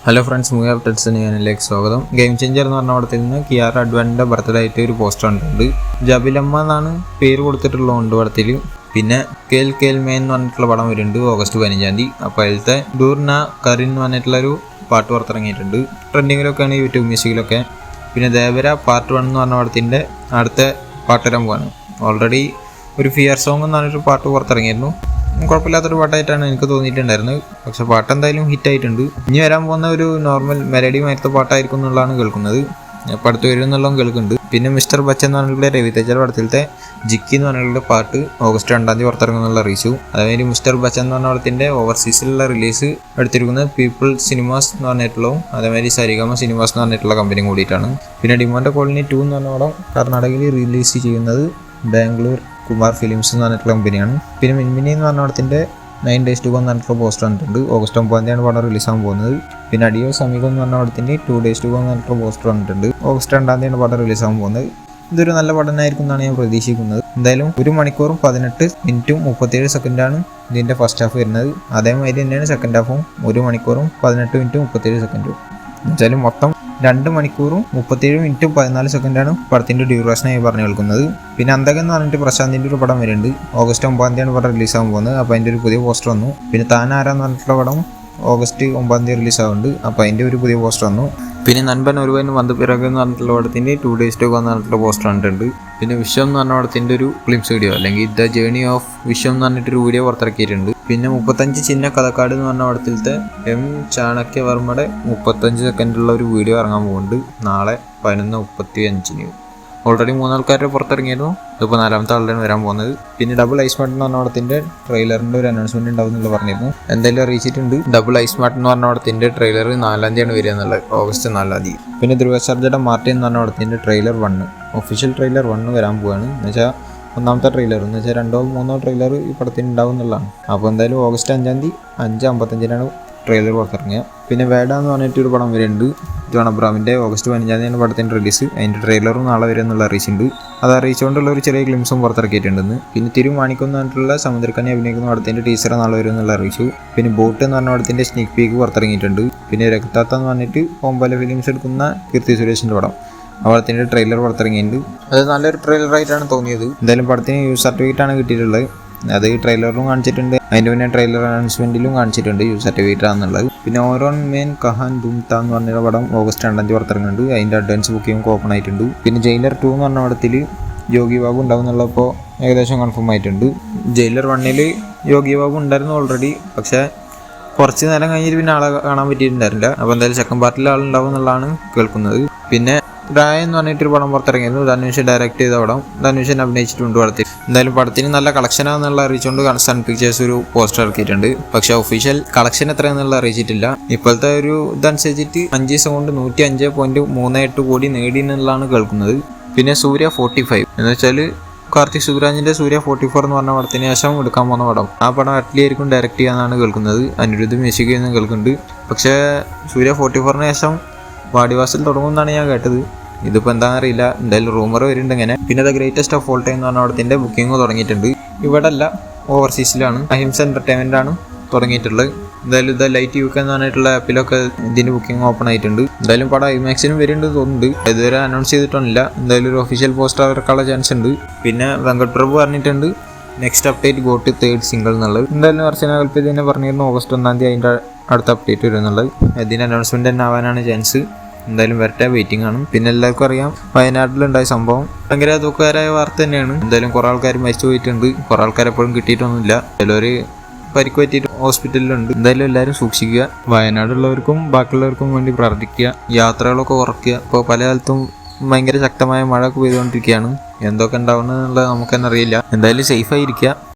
Hello friends, മുഖ അപ്ഡേറ്റ്സിന് ചാനലിലേക്ക് സ്വാഗതം. ഗെയിം ചേഞ്ചർ എന്ന് പറഞ്ഞ അവിടത്തിൽ നിന്ന് കിയാറ അഡ്വാൻ്റെ ബർത്ത്ഡേ ആയിട്ട് ഒരു പോസ്റ്റർ കണ്ടിട്ടുണ്ട്. ജബിലമ്മ എന്നാണ് പേര് കൊടുത്തിട്ടുള്ളതുകൊണ്ട് പടത്തിൽ. പിന്നെ കേൽ കേൽ മേ എന്ന് പറഞ്ഞിട്ടുള്ള പടം വരുന്നുണ്ട് ഓഗസ്റ്റ് 15. അപ്പോൾ അതിലത്തെ ഡൂർന കറിൻ എന്ന് പറഞ്ഞിട്ടുള്ളൊരു പാട്ട് പുറത്തിറങ്ങിയിട്ടുണ്ട്. ട്രെൻഡിങ്ങിലൊക്കെയാണ് യൂട്യൂബ് മ്യൂസിക്കിലൊക്കെ. പിന്നെ ദേവര പാർട്ട് 1 എന്ന് പറഞ്ഞ പടത്തിൻ്റെ അടുത്ത പാട്ട് വരാൻ പോവാണ്. ഓൾറെഡി ഒരു ഫിയർ സോങ് എന്ന് പറഞ്ഞൊരു പാട്ട് പുറത്തിറങ്ങിയിരുന്നു. കുഴപ്പമില്ലാത്തൊരു പാട്ടായിട്ടാണ് എനിക്ക് തോന്നിയിട്ടുണ്ടായിരുന്നത്. പക്ഷെ പാട്ട് എന്തായാലും ഹിറ്റായിട്ടുണ്ട്. ഇനി വരാൻ പോകുന്ന ഒരു നോർമൽ മെലഡി മാറ്റത്തെ പാട്ടായിരിക്കും എന്നുള്ളതാണ് കേൾക്കുന്നത്. അപ്പോൾ അടുത്ത് വരും എന്നുള്ളതും കേൾക്കുന്നുണ്ട്. പിന്നെ മിസ്റ്റർ ബച്ചൻ എന്ന് പറഞ്ഞിട്ടുള്ള രവിതേജ പടത്തിലത്തെ ജിക്കി എന്ന് പറഞ്ഞിട്ടുള്ള പാട്ട് ഓഗസ്റ്റ് 2 പുറത്തിറങ്ങുന്നുള്ള അറിയിച്ചു. അതേമാതിരി മിസ്റ്റർ ബച്ചൻ എന്ന് പറഞ്ഞ പടത്തിൻ്റെ ഓവർസീസിലുള്ള റിലീസ് എടുത്തിരിക്കുന്നത് പീപ്പിൾ സിനിമാസ് എന്ന് പറഞ്ഞിട്ടുള്ളതും അതേമാതിരി സരിഗമ സിനിമാസ് എന്ന് പറഞ്ഞിട്ടുള്ള കമ്പനി കൂടിയിട്ടാണ്. പിന്നെ ഡിമാൻഡ് കോളനി 2 എന്ന് പറഞ്ഞ പടം കർണാടകയിൽ റിലീസ് ചെയ്യുന്നത് ബാംഗ്ലൂർ കുമാർ ഫിലിംസ് എന്ന് പറഞ്ഞിട്ടുള്ള കമ്പനിയാണ്. പിന്നെ മിൻമിനി എന്ന് പറഞ്ഞ പടത്തിൻ്റെ 9 days to go എന്ന് പറഞ്ഞിട്ടുള്ള പോസ്റ്റർ വന്നിട്ടുണ്ട്. ഓഗസ്റ്റ് 9 പടം റിലീസാകാൻ പോകുന്നത്. പിന്നെ അഡിയോ സമീപം എന്ന് പറഞ്ഞ പടത്തിൻ്റെ 2 days to go എന്ന് പറഞ്ഞിട്ടുള്ള പോസ്റ്റർ വന്നിട്ടുണ്ട്. ഓഗസ്റ്റ് 2 പടം റിലീസാകാൻ പോകുന്നത്. ഇതൊരു നല്ല പഠനമായിരിക്കും എന്നാണ് ഞാൻ പ്രതീക്ഷിക്കുന്നത്. എന്തായാലും 1 മണിക്കൂറും 18 മിനിറ്റും 37 സെക്കൻഡാണ് ഇതിൻ്റെ ഫസ്റ്റ് ഹാഫ് വരുന്നത്. അതേമാതിരി തന്നെയാണ് സെക്കൻഡ് ഹാഫും 1 മണിക്കൂറും 18 മിനിറ്റും 37 സെക്കൻഡും. എന്നുവെച്ചാലും മൊത്തം 2 മണിക്കൂറും 37 മിനിറ്റും 14 സെക്കൻഡാണ് പടത്തിൻ്റെ ഡ്യൂറേഷനായി പറഞ്ഞു കേൾക്കുന്നത്. പിന്നെ അന്തകൻ എന്ന് പറഞ്ഞിട്ട് പ്രശാന്തിൻ്റെ ഒരു പടം വരുന്നുണ്ട്. ഓഗസ്റ്റ് 9 പടം റിലീസാകാൻ പോകുന്നത്. അപ്പോൾ അതിൻ്റെ ഒരു പുതിയ പോസ്റ്റർ വന്നു. പിന്നെ താൻ ആരാന്ന് പറഞ്ഞിട്ടുള്ള പടം ഓഗസ്റ്റ് 9 റിലീസാകുന്നുണ്ട്. അപ്പോൾ അതിൻ്റെ ഒരു പുതിയ പോസ്റ്റർ വന്നു. പിന്നെ നൻപൻ ഒരുവൻ വന്ന് പിറകെ എന്ന് പറഞ്ഞിട്ടുള്ള പടത്തിൻ്റെ 2 days to go എന്ന് പറഞ്ഞിട്ടുള്ള പോസ്റ്റർ കണ്ടിട്ടുണ്ട്. പിന്നെ വിശ്വം എന്ന് പറഞ്ഞ പടത്തിൻ്റെ ഒരു ക്ലിംസ് വീഡിയോ അല്ലെങ്കിൽ ദ ജേർണി ഓഫ് വിശ്വം എന്ന് പറഞ്ഞിട്ടൊരു വീഡിയോ പുറത്തിറക്കിയിട്ടുണ്ട്. പിന്നെ 35 ചിന്ന കഥക്കാട് എന്ന് പറഞ്ഞ പടത്തിലത്തെ എം ചാണക്യവർമ്മയുടെ 35 സെക്കൻഡുള്ള ഒരു വീഡിയോ ഇറങ്ങാൻ പോകുന്നുണ്ട് നാളെ 11:35. ഓൾറെഡി 3 ആൾക്കാരുടെ പുറത്തിറങ്ങിയിരുന്നു. ഇതിപ്പോൾ 4ാമത്തെ ആളുടെയാണ് വരാൻ പോകുന്നത്. പിന്നെ ഡബിൾ ഐസ് മാർട്ട് എന്ന് പറഞ്ഞ പടത്തിൻ്റെ ട്രെയിലറിൻ്റെ ഒരു അനൗൺസ്മെൻറ്റ് ഉണ്ടാവും എന്നുള്ള പറഞ്ഞിരുന്നു. എന്തായാലും അറിയിച്ചിട്ടുണ്ട്. ഡബിൾ ഐസ് മാർട്ട് എന്ന് പറഞ്ഞ പടത്തിൻ്റെ ട്രെയിലർ 4 വരിക എന്നുള്ളത്, ഓഗസ്റ്റ് 4. പിന്നെ ധ്രുവ സർജയുടെ മാർട്ടിൻ എന്ന് പറഞ്ഞ പടത്തിൻ്റെ ട്രെയിലർ 1 ഒഫീഷ്യൽ ട്രെയിലർ 1 വരാൻ പോവുകയാണ്. എന്ന് വെച്ചാൽ 1ാമത്തെ ട്രെയിലർ എന്ന് വെച്ചാൽ 2 or 3 ട്രെയിലർ ഈ പടത്തിന് ഉണ്ടാവും എന്നുള്ളതാണ്. അപ്പോൾ എന്തായാലും ഓഗസ്റ്റ് 5 5:55 ട്രെയിലർ പുറത്തിറങ്ങിയ. പിന്നെ വേഡ എന്ന് പറഞ്ഞിട്ടൊരു പടം വരുന്നുണ്ട്. ജോൺ അബ്രാമിൻ്റെ ഓഗസ്റ്റ് 15 പടത്തിൻ്റെ റിലീസ്. അതിൻ്റെ ട്രെയിലറും നാളെ വരെ എന്നുള്ള അറിയിച്ചിട്ടുണ്ട്. അത് അറിയിച്ചുകൊണ്ടുള്ള ഒരു ചെറിയ ഗ്ലിംസും പുറത്തിറക്കിയിട്ടുണ്ടെന്ന്. പിന്നെ തിരുമാണിക്കം എന്ന് പറഞ്ഞിട്ടുള്ള സമുദ്രക്കന്യ അഭിനയിക്കുന്ന പടത്തിൻ്റെ ടീച്ചർ നാളെ വരും എന്നുള്ള അറിയിച്ചു. പിന്നെ ബോട്ട് എന്ന് പറഞ്ഞ പടത്തിൻ്റെ സ്നീക്ക് പീക്ക് പുറത്തിറങ്ങിയിട്ടുണ്ട്. പിന്നെ രക്താത്ത എന്ന് പറഞ്ഞിട്ട് ഓമ്പല ഫിലിംസ് എടുക്കുന്ന കീർത്തി സുരേഷിൻ്റെ പടം പടത്തിൻ്റെ ട്രെയിലർ പുറത്തിറങ്ങിയിട്ടുണ്ട്. അത് നല്ലൊരു ട്രെയിലറായിട്ടാണ് തോന്നിയത്. എന്തായാലും പടത്തിന് യൂസ് സർട്ടിഫിക്കറ്റാണ് കിട്ടിയിട്ടുള്ളത്. അത് ട്രെയിലറിലും കാണിച്ചിട്ടുണ്ട്. അതിൻ്റെ പിന്നെ ട്രെയിലർ അനൗൺസ്മെൻറ്റിലും കാണിച്ചിട്ടുണ്ട് യൂസ് സർട്ടിഫിക്കറ്റ് ആണെന്നുള്ളത്. പിന്നെ ഓരോൺ മെയിൻ കഹാൻ ദുംത എന്ന് പറഞ്ഞ പടം ഓഗസ്റ്റ് 2 പുറത്തിറങ്ങുന്നുണ്ട്. അതിൻ്റെ അഡ്വാൻസ് ബുക്കിംഗ് ഓപ്പൺ ആയിട്ടുണ്ട്. പിന്നെ ജയിലർ 2 എന്ന് പറഞ്ഞ പടത്തിൽ യോഗി ബാബു ഉണ്ടാവും എന്നുള്ളപ്പോൾ ഏകദേശം കൺഫേം ആയിട്ടുണ്ട്. ജയിലർ 1 യോഗി ബാബു ഉണ്ടായിരുന്നു ഓൾറെഡി. പക്ഷേ കുറച്ച് നേരം കഴിഞ്ഞിട്ട് പിന്നെ ആളെ കാണാൻ പറ്റിയിട്ടുണ്ടായിരുന്നില്ല. അപ്പോൾ എന്തായാലും സെക്കൻഡ് പാർട്ടിൽ ആളുണ്ടാവും എന്നുള്ളതാണ് കേൾക്കുന്നത്. പിന്നെ രായ എന്ന് പറഞ്ഞിട്ടൊരു പടം പുറത്തിറങ്ങിയിരുന്നു. ധനുഷ് ഡയറക്റ്റ് ചെയ്ത പടം. ധനുഷൻ അഭിനയിച്ചിട്ടുണ്ട് പടത്തിൽ. എന്തായാലും പടത്തിന് നല്ല കളക്ഷനാണെന്നുള്ള അറിയിച്ചുകൊണ്ട് സൺ പിക്ചേഴ്സ് ഒരു പോസ്റ്റർ ഇറക്കിയിട്ടുണ്ട്. പക്ഷേ ഒഫീഷ്യൽ കളക്ഷൻ എത്രയെന്നുള്ള അറിയിച്ചിട്ടില്ല. ഇപ്പോഴത്തെ ഒരു ഇതനുസരിച്ചിട്ട് 5 ദിവസം കൊണ്ട് 105.38 കോടി നേടി എന്നുള്ളതാണ് കേൾക്കുന്നത്. പിന്നെ സൂര്യ 45 എന്ന് വെച്ചാൽ കാർത്തിക് സുബ്രാജിൻ്റെ സൂര്യ 44 എന്ന് പറഞ്ഞ പടത്തിന് ശേഷം എടുക്കാൻ പോകുന്ന പടം. ആ പടം അറ്റ്ലി ആയിരിക്കും ഡയറക്റ്റ് ചെയ്യാന്നാണ് കേൾക്കുന്നത്. അനിരുദ്ധ് മ്യൂസിക് എന്ന് കേൾക്കുന്നുണ്ട്. പക്ഷേ സൂര്യ 44 ശേഷം വാടിവാസൽ തുടങ്ങുമെന്നാണ് ഞാൻ കേട്ടത്. ഇതിപ്പോൾ എന്താണെന്ന് അറിയില്ല. എന്തായാലും റൂമർ വരുന്നുണ്ട് ഇങ്ങനെ. പിന്നെ the greatest of all time എന്ന് പറഞ്ഞ പടത്തിൻ്റെ ബുക്കിംഗ് തുടങ്ങിയിട്ടുണ്ട്. ഇവിടെ അല്ല, ഓവർസീസിലാണ്. അഹിംസ എൻ്റർടൈൻമെൻ്റ് ആണ് തുടങ്ങിയിട്ടുള്ളത്. എന്തായാലും ദ ലൈറ്റ് UK എന്ന് പറഞ്ഞിട്ടുള്ള ആപ്പിലൊക്കെ ഇതിൻ്റെ ബുക്കിംഗ് ഓപ്പൺ ആയിട്ടുണ്ട്. എന്തായാലും പടം IMAX-നും വരുന്നുണ്ട് തോന്നുന്നുണ്ട്. ഇതുവരെ അനൗൺസ് ചെയ്തിട്ടൊന്നുമില്ല. എന്തായാലും ഒരു ഒഫീഷ്യൽ പോസ്റ്റർ അവർക്കുള്ള ചാൻസ് ഉണ്ട്. പിന്നെ വെങ്കട് പ്രഭു പറഞ്ഞിട്ടുണ്ട് next update go to 3rd single എന്നുള്ളത്. എന്തായാലും അർച്ചന കൽപ്പി തന്നെ പറഞ്ഞിരുന്നു ഓഗസ്റ്റ് 1 അതിൻ്റെ അടുത്ത അപ്ഡേറ്റ് വരും എന്നുള്ളത്. ഇതിന് അനൗൺസ്മെൻറ്റ് തന്നെ ആവാനാണ് ചാൻസ്. എന്തായാലും വരട്ടെ, വെയിറ്റിംഗ് ആണ്. പിന്നെ എല്ലാവർക്കും അറിയാം വയനാട്ടിലുണ്ടായ സംഭവം ഭയങ്കര ദുഃഖകരമായ വാർത്ത തന്നെയാണ്. എന്തായാലും കുറേ ആൾക്കാർ മരിച്ചു പോയിട്ടുണ്ട്. കുറേ ആൾക്കാർ എപ്പോഴും കിട്ടിയിട്ടൊന്നുമില്ല. ചിലവർ പരിക്ക് പറ്റിയിട്ട് ഹോസ്പിറ്റലിലുണ്ട്. എന്തായാലും എല്ലാവരും സൂക്ഷിക്കുക. വയനാടുള്ളവർക്കും ബാക്കിയുള്ളവർക്കും വേണ്ടി പ്രാർത്ഥിക്കുക. യാത്രകളൊക്കെ കുറയ്ക്കുക. ഇപ്പോൾ പല കാലത്തും ഭയങ്കര ശക്തമായ മഴ ഒക്കെ പെയ്തുകൊണ്ടിരിക്കുകയാണ്. എന്തൊക്കെ ഉണ്ടാവുന്നത് എന്നുള്ളത് നമുക്ക് തന്നെ അറിയില്ല. എന്തായാലും സേഫായിരിക്കുക.